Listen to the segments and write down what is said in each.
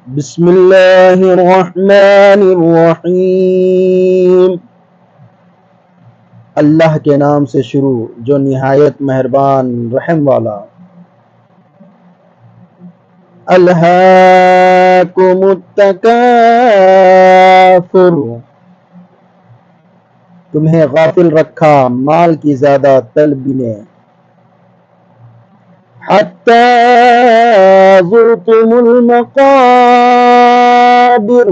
بسم اللہ الرحمن الرحیم۔ اللہ کے نام سے شروع جو نہایت مہربان رحم والا۔ الہاکم التکاثر، تمہیں غافل رکھا مال کی زیادہ طلبی نے، حتی زرتم المقابر،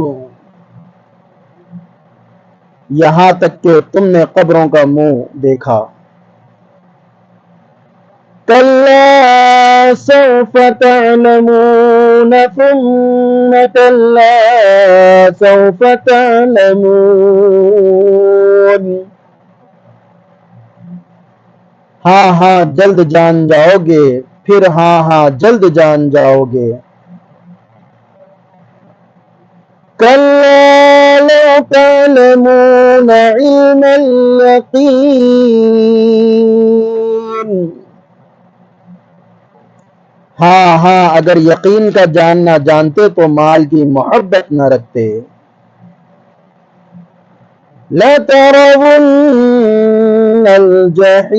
یہاں تک کہ تم نے قبروں کا منہ دیکھا۔ کلا سوف تعلمون ثم کلا سوف تعلمون، ہاں ہاں جلد جان جاؤ گے، پھر ہاں ہاں جلد جان جاؤ گے۔ کلا لو تعلمون علم الیقین، ہاں ہاں اگر یقین کا جاننا جانتے تو مال کی محبت نہ رکھتے۔ لَتَرَوُنَّ الْجَحِيمَ،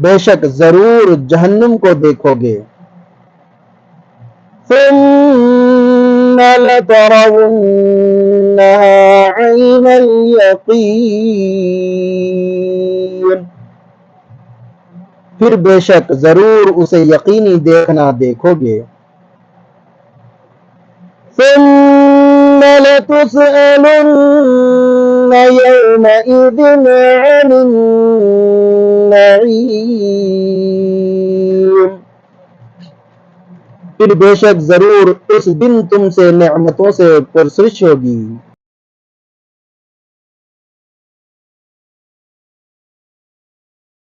بے شک ضرور جہنم کو دیکھو گے۔ ثُمَّ لَتَرَوُنَّهَا عَيْنَ الْيَقِينِ، پھر بے شک ضرور اسے یقینی دیکھنا دیکھو گے۔ ثُمَّ لَتُسْأَلُنَّ يَوْمَئِذٍ عَنِ النَّعِيمِ، پھر بے شک ضرور اس دن تم سے نعمتوں سے پرسش ہوگی۔